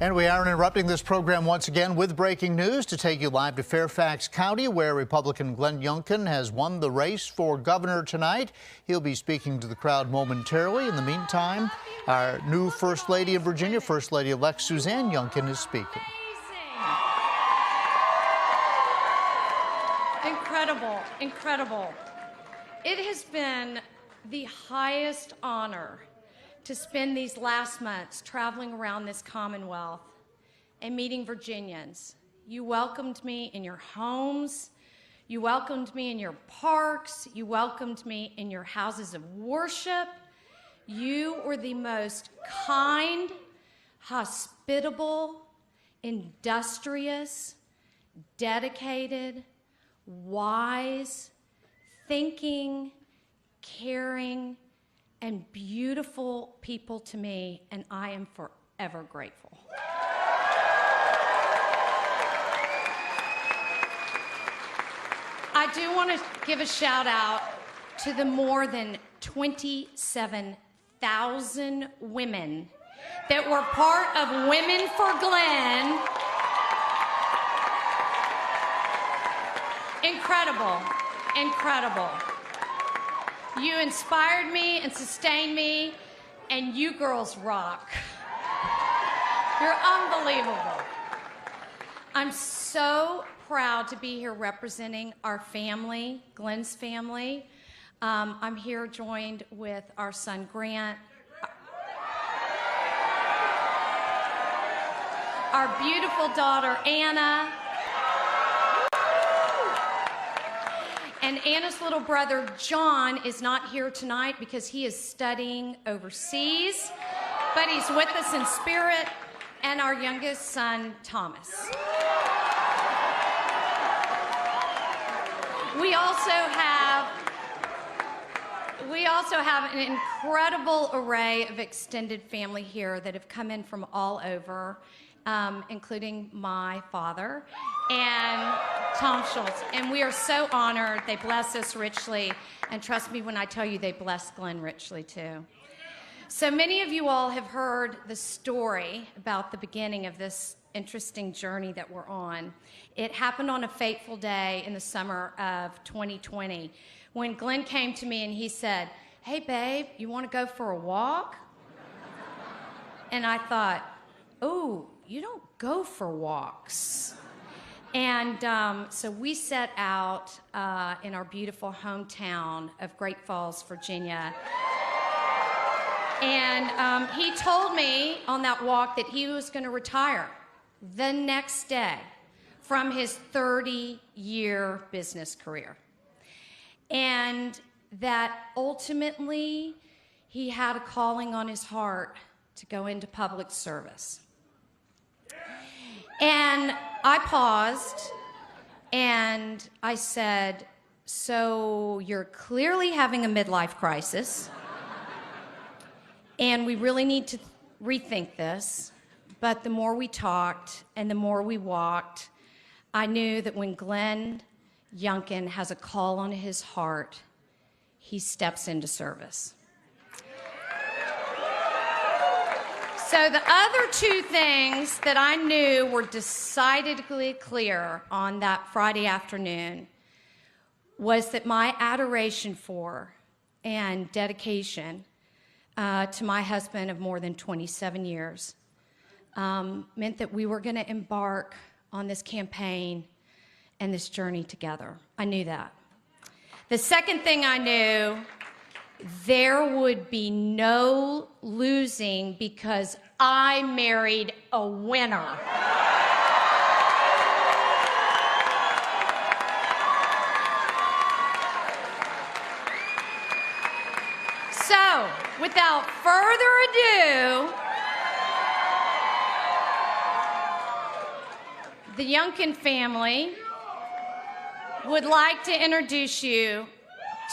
And we are interrupting this program once again with breaking news to take you live to Fairfax County, where Republican Suzanne Youngkin has won the race for governor tonight. He'll be speaking to the crowd momentarily. In the meantime, our new First Lady of Virginia, First Lady-elect Suzanne Youngkin, is speaking. Incredible, incredible. It has been the highest honor to spend these last months traveling around this Commonwealth and meeting Virginians. You welcomed me in your homes. You welcomed me in your parks. You welcomed me in your houses of worship. You were the most kind, hospitable, industrious, dedicated, wise, thinking, caring, and beautiful people to me, and I am forever grateful. I do want to give a shout out to the more than 27,000 women that were part of Women for Glenn. Incredible, incredible. You inspired me and sustained me, and you girls rock. You're unbelievable. I'm so proud to be here representing our family, Glenn's family. I'm here joined with our son, Grant, our beautiful daughter, Anna, and Anna's little brother, John, is not here tonight because he is studying overseas, but he's with us in spirit, and our youngest son, Thomas. We also have an incredible array of extended family here that have come in from all over, including my father and Tom Schultz. And we are so honored. They bless us richly. And trust me when I tell you they bless Glenn richly too. So many of you all have heard the story about the beginning of this interesting journey that we're on. It happened on a fateful day in the summer of 2020 when Glenn came to me and he said, "Hey babe, you want to go for a walk?" And I thought, "Oh, you don't go for walks." And so we set out in our beautiful hometown of Great Falls, Virginia. And he told me on that walk that he was going to retire the next day from his 30-year business career. And that ultimately he had a calling on his heart to go into public service. And I paused and I said, "So you're clearly having a midlife crisis, and we really need to rethink this." But the more we talked and the more we walked, I knew that when Glenn Youngkin has a call on his heart, he steps into service. So the other two things that I knew were decidedly clear on that Friday afternoon was that my adoration for and dedication to my husband of more than 27 years meant that we were going to embark on this campaign and this journey together. I knew that. The second thing I knew, there would be no losing because I married a winner. So, without further ado, the Youngkin family would like to introduce you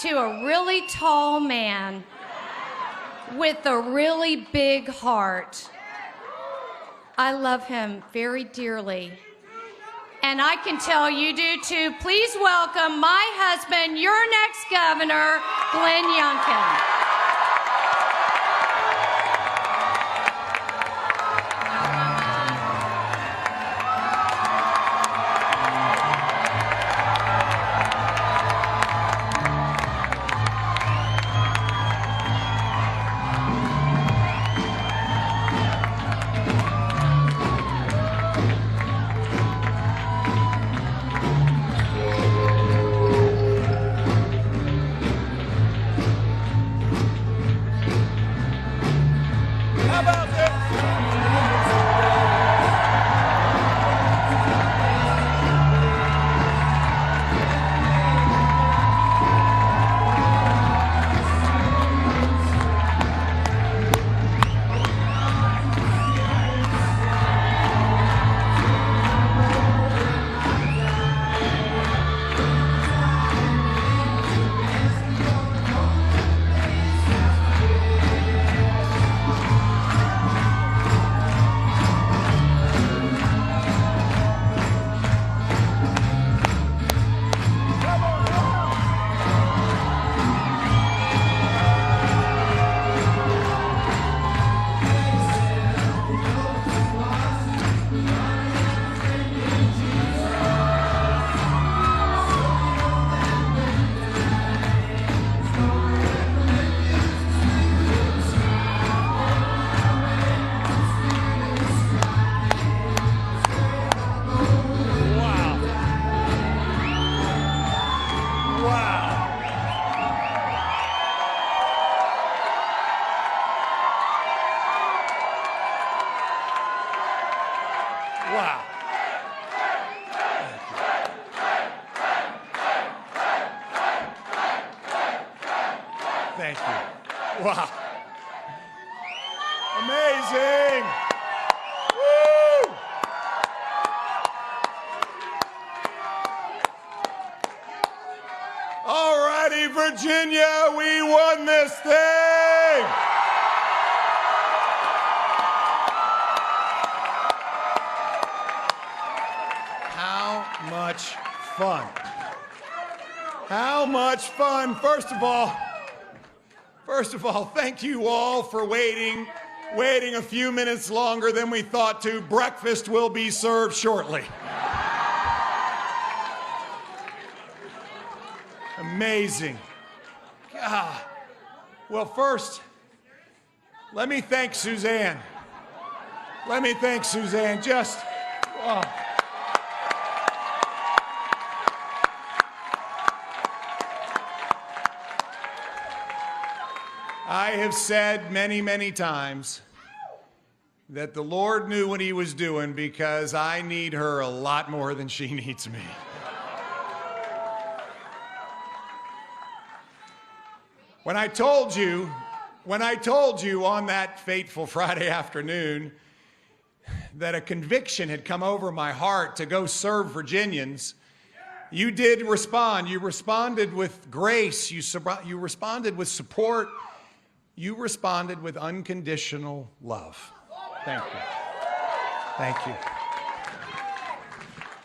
to a really tall man with a really big heart. I love him very dearly, and I can tell you do too. Please welcome my husband, your next governor, Glenn Youngkin. Wow. Thank you. Wow. Amazing. Woo! All righty, Virginia, we won this thing. How much fun? How much fun? First of all, thank you all for waiting a few minutes longer than we thought to. Breakfast will be served shortly. Amazing. God. Well, first, let me thank Suzanne. Just, oh. I have said many, many times that the Lord knew what he was doing because I need her a lot more than she needs me. When I told you on that fateful Friday afternoon that a conviction had come over my heart to go serve Virginians, you did respond. You responded with grace. You responded with support. You responded with unconditional love. Thank you. Thank you.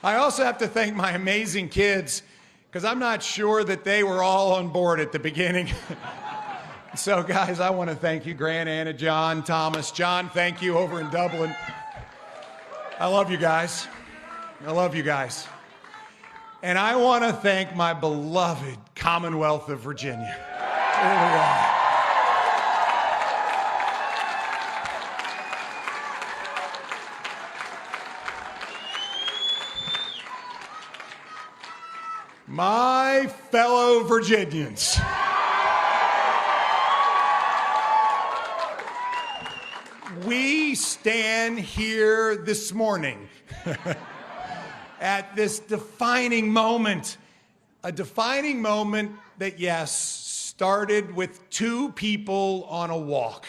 I also have to thank my amazing kids, because I'm not sure that they were all on board at the beginning. So, guys, I want to thank you, Grant, Anna, John, Thomas. John, thank you over in Dublin. I love you guys. I love you guys. And I want to thank my beloved Commonwealth of Virginia. Here we are. My fellow Virginians, we stand here this morning at this defining moment, a defining moment that, yes, started with two people on a walk,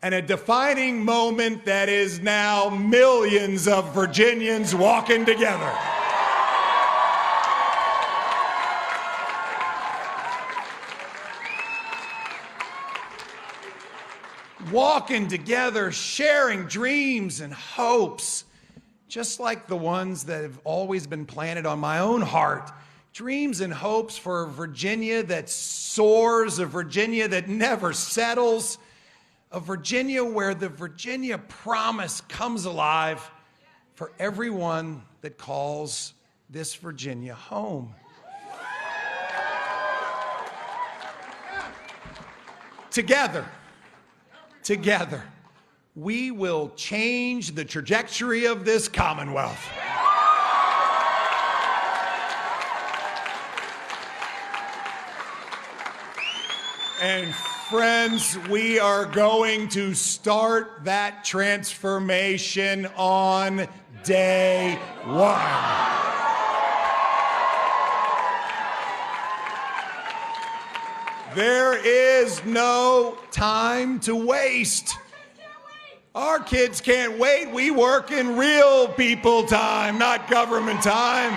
and a defining moment that is now millions of Virginians walking together. Walking together, sharing dreams and hopes, just like the ones that have always been planted on my own heart. Dreams and hopes for a Virginia that soars, a Virginia that never settles, a Virginia where the Virginia promise comes alive for everyone that calls this Virginia home. Together, we will change the trajectory of this Commonwealth. And friends, we are going to start that transformation on day one. There is no time to waste. Our kids can't wait. We work in real people time, not government time.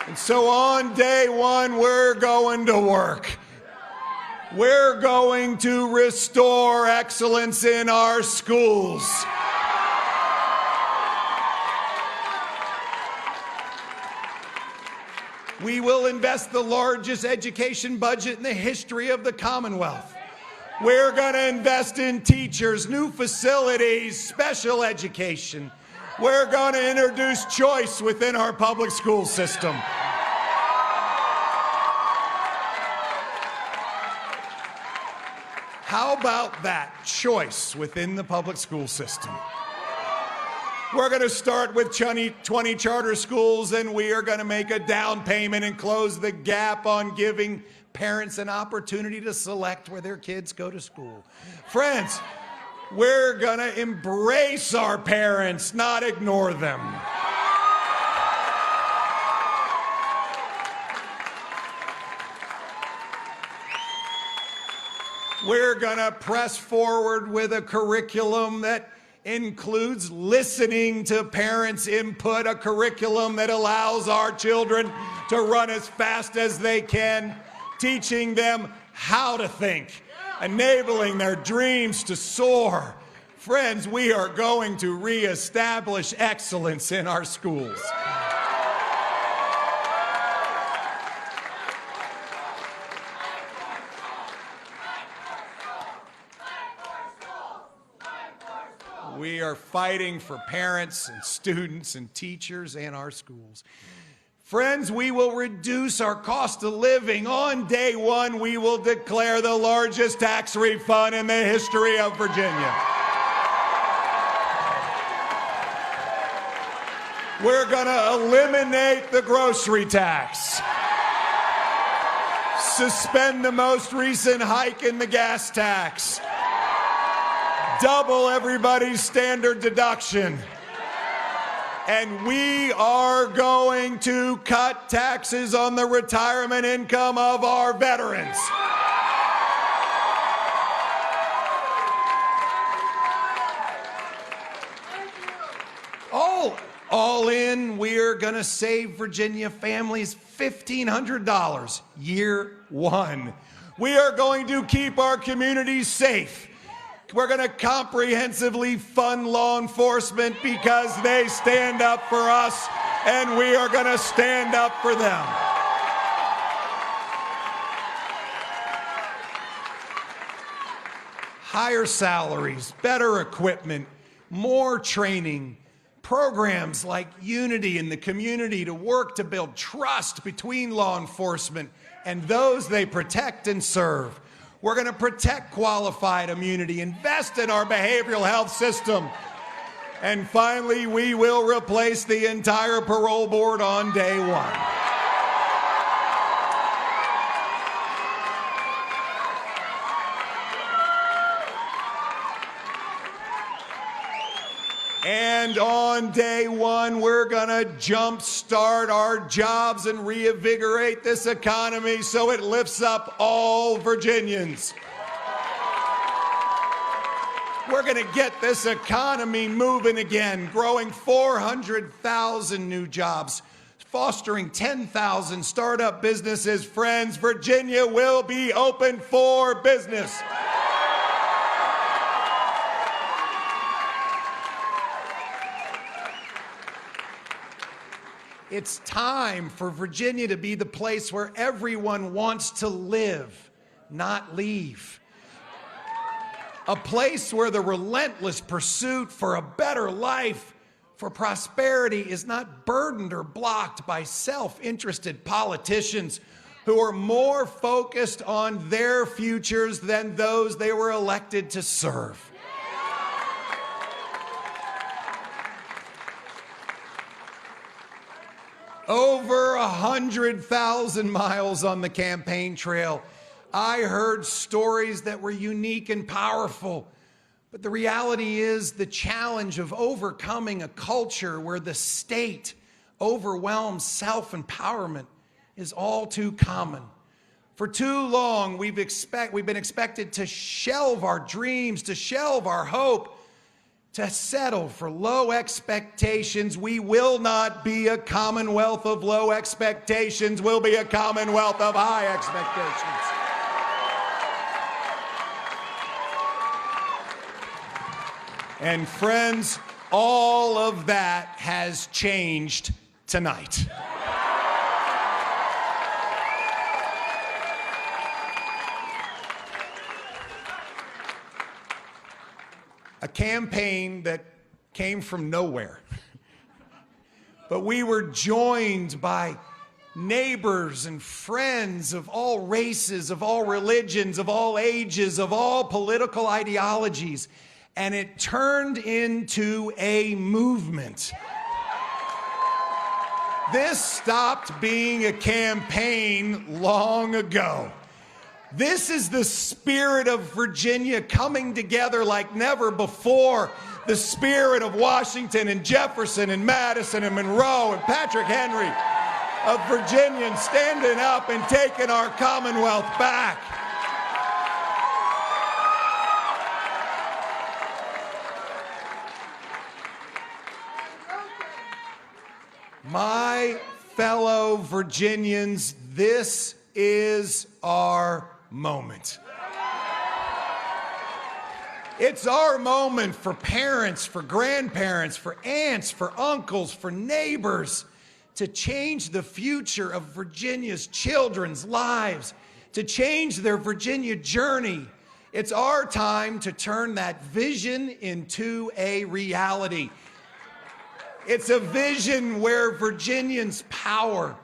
And so on day one, we're going to work. We're going to restore excellence in our schools. We will invest the largest education budget in the history of the Commonwealth. We're going to invest in teachers, new facilities, special education. We're going to introduce choice within our public school system. How about that? Choice within the public school system. We're going to start with 20 charter schools, and we are going to make a down payment and close the gap on giving parents an opportunity to select where their kids go to school. Friends, We're gonna embrace our parents, not ignore them. We're gonna press forward with a curriculum that includes listening to parents' input, a curriculum that allows our children to run as fast as they can, teaching them how to think, enabling their dreams to soar. Friends, we are going to reestablish excellence in our schools. We are fighting for parents and students and teachers and our schools. Friends, we will reduce our cost of living. On day one, we will declare the largest tax refund in the history of Virginia. We're going to eliminate the grocery tax, suspend the most recent hike in the gas tax, double everybody's standard deduction. And we are going to cut taxes on the retirement income of our veterans. All in, we're going to save Virginia families $1,500 year one. We are going to keep our communities safe. We're going to comprehensively fund law enforcement because they stand up for us, and we are going to stand up for them. Higher salaries, better equipment, more training, programs like Unity in the community to work to build trust between law enforcement and those they protect and serve. We're going to protect qualified immunity, invest in our behavioral health system. And finally, we will replace the entire parole board on day one. And on day one, we're going to jumpstart our jobs and reinvigorate this economy so it lifts up all Virginians. We're going to get this economy moving again, growing 400,000 new jobs, fostering 10,000 startup businesses. Friends, Virginia will be open for business. It's time for Virginia to be the place where everyone wants to live, not leave. A place where the relentless pursuit for a better life, for prosperity, is not burdened or blocked by self-interested politicians who are more focused on their futures than those they were elected to serve. Over 100,000 miles on the campaign trail. I heard stories that were unique and powerful. But the reality is the challenge of overcoming a culture where the state overwhelms self-empowerment is all too common. For too long, we've been expected to shelve our dreams, to shelve our hope, to settle for low expectations. We will not be a commonwealth of low expectations. We'll be a commonwealth of high expectations. And friends, all of that has changed tonight. A campaign that came from nowhere. But we were joined by neighbors and friends of all races, of all religions, of all ages, of all political ideologies. And it turned into a movement. This stopped being a campaign long ago. This is the spirit of Virginia coming together like never before. The spirit of Washington and Jefferson and Madison and Monroe and Patrick Henry, of Virginians standing up and taking our Commonwealth back. My fellow Virginians, this is our moment. It's our moment for parents, for grandparents, for aunts, for uncles, for neighbors, to change the future of Virginia's children's lives, to change their Virginia journey. It's our time to turn that vision into a reality. It's a vision where Virginians' power,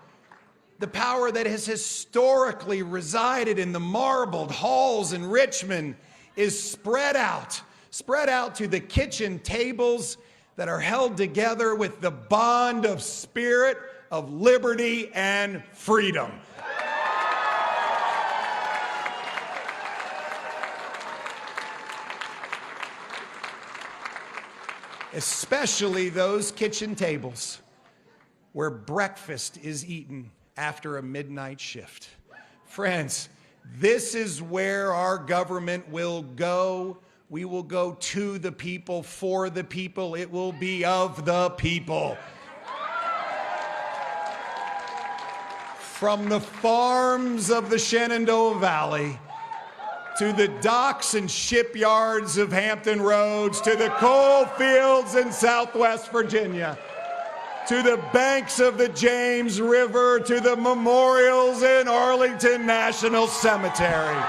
the power that has historically resided in the marbled halls in Richmond, is spread out to the kitchen tables that are held together with the bond of spirit of liberty and freedom. Especially those kitchen tables where breakfast is eaten after a midnight shift. Friends, this is where our government will go. We will go to the people, for the people. It will be of the people. From the farms of the Shenandoah Valley to the docks and shipyards of Hampton Roads, to the coal fields in Southwest Virginia, to the banks of the James River, to the memorials in Arlington National Cemetery.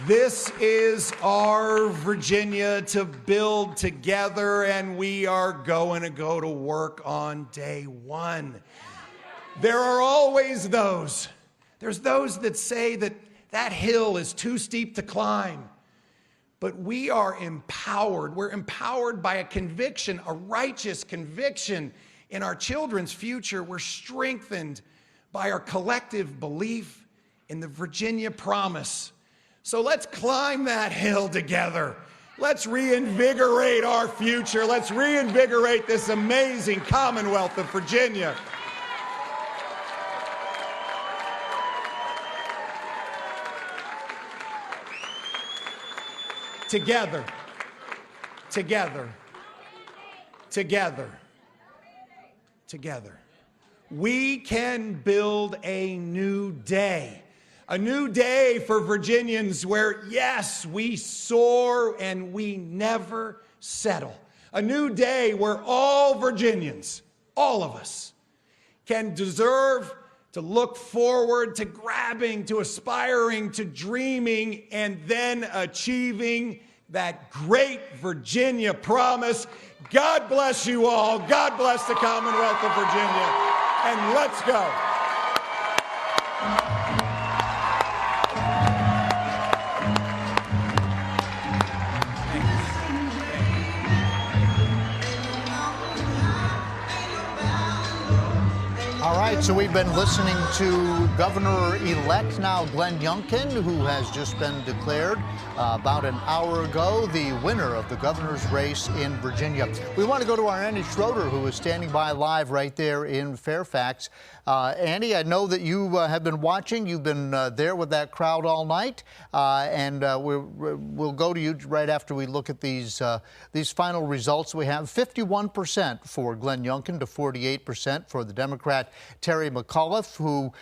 This is our Virginia to build together, and we are going to go to work on day one. There are always those. There's those that say that that hill is too steep to climb. But we are empowered. We're empowered by a conviction, a righteous conviction in our children's future. We're strengthened by our collective belief in the Virginia promise. So let's climb that hill together. Let's reinvigorate our future. Let's reinvigorate this amazing Commonwealth of Virginia. Together, together, together, together. We can build a new day. A new day for Virginians where, yes, we soar and we never settle. A new day where all Virginians, all of us, can deserve to look forward to grabbing, to aspiring, to dreaming, and then achieving that great Virginia promise. God bless you all. God bless the Commonwealth of Virginia. And let's go. All right, so we've been listening to Governor-elect now Glenn Youngkin, who has just been declared about an hour ago the winner of the governor's race in Virginia. We want to go to our Andy Schroeder, who is standing by live right there in Fairfax. Andy, I know that you have been watching. You've been there with that crowd all night, and we'll go to you right after we look at these final results. We have 51% for Glenn Youngkin to 48% for the Democrat Terry McAuliffe, who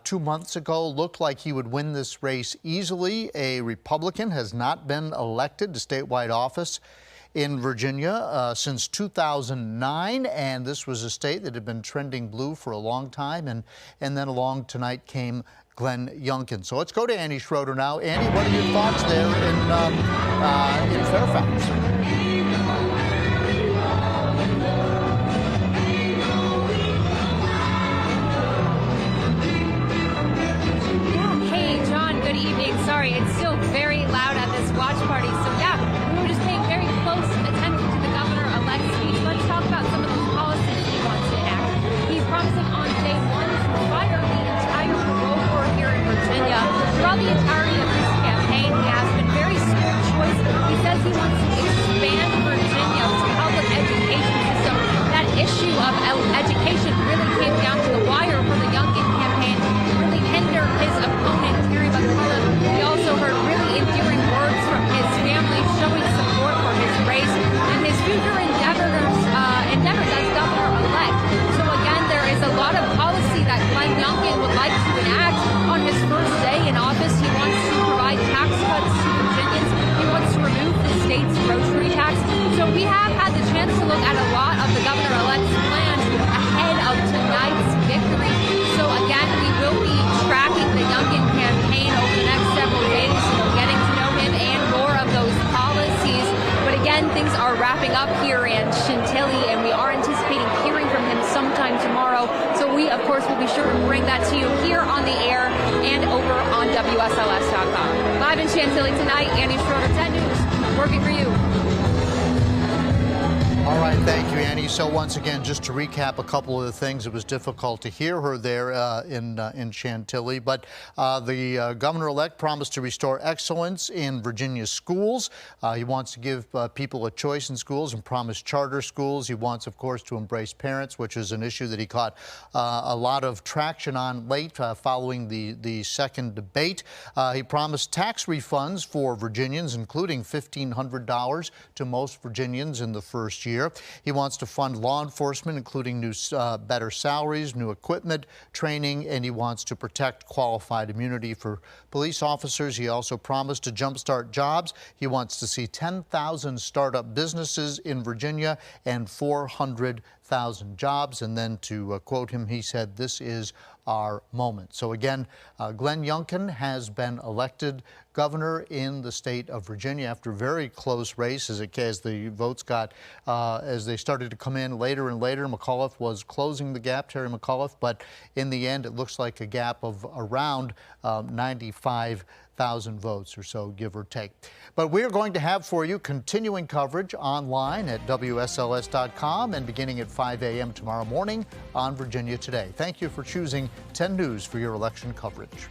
2 months ago looked like he would win this race easily. A Republican has not been elected to statewide office in Virginia since 2009, and this was a state that had been trending blue for a long time, and then along tonight came Glenn Youngkin. So let's go to Andy Schroeder now. Andy, what are your thoughts there in Fairfax? Sorry, it's still very loud at this watch party. So yeah, we were just paying very close attention to the governor-elect's speech. Let's talk about some of those policies bring that to you here on the air and over on WSLS.com. Live in Chantilly tonight, Annie Schroeder, 10 News, working for you. All right, thank you, Annie. So once again, just to recap a couple of the things, it was difficult to hear her there in Chantilly, but the governor-elect promised to restore excellence in Virginia's schools. He wants to give people a choice in schools and promise charter schools. He wants, of course, to embrace parents, which is an issue that he caught a lot of traction on late following the second debate. He promised tax refunds for Virginians, including $1,500 to most Virginians in the first year. He wants to fund law enforcement, including new better salaries, new equipment, training, and he wants to protect qualified immunity for police officers. He also promised to jumpstart jobs. He wants to see 10,000 startup businesses in Virginia and 400,000 jobs. And then to quote him, he said, "This is our moment." So again, Glenn Youngkin has been elected governor in the state of Virginia after a very close race as the votes as they started to come in later and later. McAuliffe was closing the gap, Terry McAuliffe, but in the end, it looks like a gap of around 95,000 votes or so, give or take. But we're going to have for you continuing coverage online at WSLS.com and beginning at 5 a.m. tomorrow morning on Virginia Today. Thank you for choosing 10 News for your election coverage.